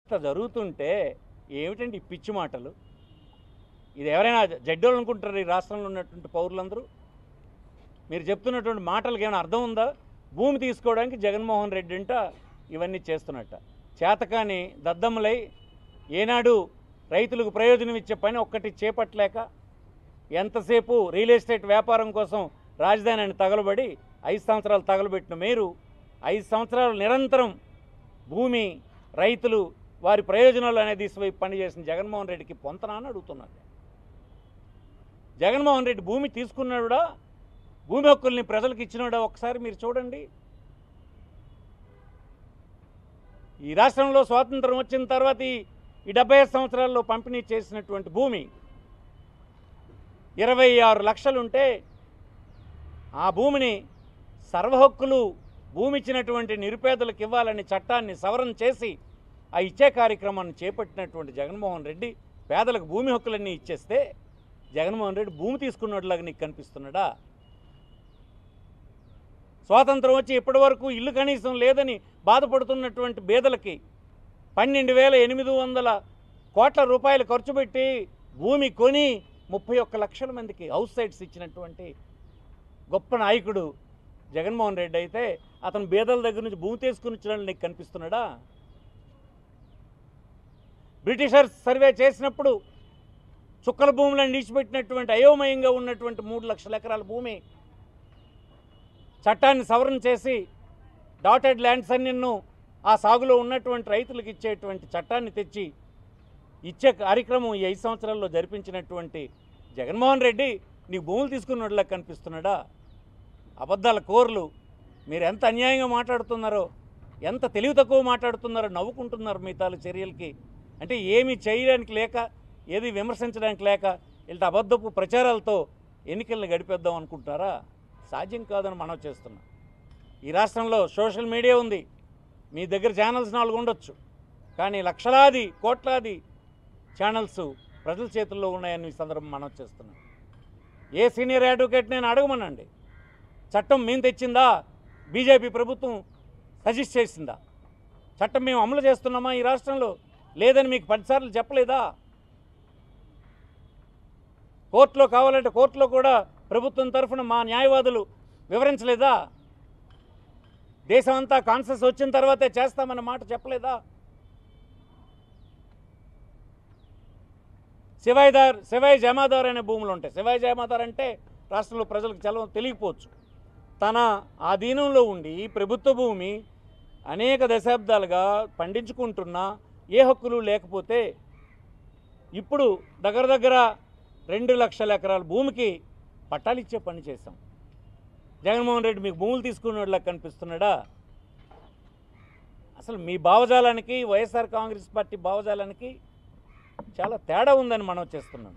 ఇంత జరుగుతుంటే ఏమిటండి ఈ పిచ్చి మాటలు? ఇది ఎవరైనా జడ్డోళ్ళు అనుకుంటారు ఈ రాష్ట్రంలో ఉన్నటువంటి పౌరులందరూ? మీరు చెప్తున్నటువంటి మాటలకు ఏమైనా అర్థం ఉందా? భూమి తీసుకోవడానికి జగన్మోహన్ రెడ్డి అంట ఇవన్నీ చేస్తున్నట్ట. చేతకాని దద్దమ్మలై ఏనాడు రైతులకు ప్రయోజనం ఇచ్చే పని ఒక్కటి చేపట్టలేక ఎంతసేపు రియల్ ఎస్టేట్ వ్యాపారం కోసం రాజధానిని తగలబడి 5 సంవత్సరాలు తగలబెట్టిన మీరు 5 సంవత్సరాలు నిరంతరం భూమి రైతులు వారి ప్రయోజనాలు అనేది వైపు పనిచేసిన జగన్మోహన్ రెడ్డికి పొంతనా అని అడుగుతున్నాడు. జగన్మోహన్ రెడ్డి భూమి తీసుకున్నాడా, భూమి హక్కుల్ని ప్రజలకు ఇచ్చినాడా ఒకసారి మీరు చూడండి. ఈ రాష్ట్రంలో స్వాతంత్రం వచ్చిన తర్వాత ఈ 75 సంవత్సరాల్లో పంపిణీ చేసినటువంటి భూమి 26 లక్షలుంటే ఆ భూమిని సర్వహక్కులు భూమి ఇచ్చినటువంటి నిరుపేదలకు ఇవ్వాలని చట్టాన్ని సవరణ చేసి ఆ ఇచ్చే కార్యక్రమాన్ని చేపట్టినటువంటి జగన్మోహన్ రెడ్డి పేదలకు భూమి హక్కులన్నీ ఇచ్చేస్తే జగన్మోహన్ రెడ్డి భూమి తీసుకున్నట్లాగా నీకు కనిపిస్తున్నాడా? స్వాతంత్రం వచ్చి ఇప్పటి వరకు ఇల్లు కనీసం లేదని బాధపడుతున్నటువంటి పేదలకి 12,800 కోట్ల రూపాయలు ఖర్చు పెట్టి భూమి కొని 31 లక్షల మందికి హౌస్ సైట్స్ ఇచ్చినటువంటి గొప్ప నాయకుడు జగన్మోహన్ రెడ్డి అయితే అతను పేదల దగ్గర నుంచి భూమి తీసుకుని ఇచ్చినట్లు నీకు కనిపిస్తున్నాడా? బ్రిటిషర్స్ సర్వే చేసినప్పుడు చుక్కల భూములను నిలిచిపెట్టినటువంటి అయోమయంగా ఉన్నటువంటి 3 లక్షల ఎకరాల భూమి చట్టాన్ని సవరణ చేసి డాటెడ్ ల్యాండ్స్ అన్నిన్ను ఆ సాగులో ఉన్నటువంటి రైతులకు ఇచ్చేటువంటి చట్టాన్ని తెచ్చి ఇచ్చే కార్యక్రమం ఈ 5 సంవత్సరాల్లో జరిపించినటువంటి జగన్మోహన్ రెడ్డి నీకు భూములు తీసుకున్నట్లా కనిపిస్తున్నాడా? అబద్ధాల కోర్లు మీరు ఎంత అన్యాయంగా మాట్లాడుతున్నారో, ఎంత తెలివి తక్కువ మాట్లాడుతున్నారో నవ్వుకుంటున్నారు మీ తాలూ చర్యలకి. అంటే ఏమీ చేయడానికి లేక, ఏది విమర్శించడానికి లేక ఇలా అబద్ధపు ప్రచారాలతో ఎన్నికలను గడిపేద్దాం అనుకుంటున్నారా? సాధ్యం కాదని మనం చేస్తున్నాం. ఈ రాష్ట్రంలో సోషల్ మీడియా ఉంది, మీ దగ్గర ఛానల్స్ 4 ఉండొచ్చు, కానీ లక్షలాది కోట్లాది ఛానల్స్ ప్రజల చేతుల్లో ఉన్నాయని ఈ సందర్భం మనం చేస్తున్నాం. ఏ సీనియర్ అడ్వకేట్ నేను అడగమనండి, చట్టం మేము తెచ్చిందా, బీజేపీ ప్రభుత్వం సజెస్ట్ చేసిందా? చట్టం మేము అమలు చేస్తున్నామా ఈ రాష్ట్రంలో? లేదని మీకు 10 సార్లు చెప్పలేదా? కోర్టులో కావాలంటే కోర్టులో కూడా ప్రభుత్వం తరఫున మా న్యాయవాదులు వివరించలేదా? దేశం అంతా కాన్సెస్ వచ్చిన తర్వాతే చేస్తామన్న మాట చెప్పలేదా? శివాయి జమాదార్ అనే భూములు ఉంటాయి. శివాయి జమాదార్ అంటే రాష్ట్రంలో ప్రజలకు చాలా తెలియకపోవచ్చు. తన ఆధీనంలో ఉండి ప్రభుత్వ భూమి అనేక దశాబ్దాలుగా పండించుకుంటున్నా ఏ హక్కులు లేకపోతే ఇప్పుడు దగ్గర 2 లక్షల ఎకరాల భూమికి పట్టాలు ఇచ్చే పని చేశాం. జగన్మోహన్ రెడ్డి మీకు భూములు తీసుకునేలా కనిపిస్తున్నాడా? అసలు మీ భావజాలానికి వైఎస్ఆర్ కాంగ్రెస్ పార్టీ భావజాలానికి చాలా తేడా ఉందని మనం చేస్తున్నాం.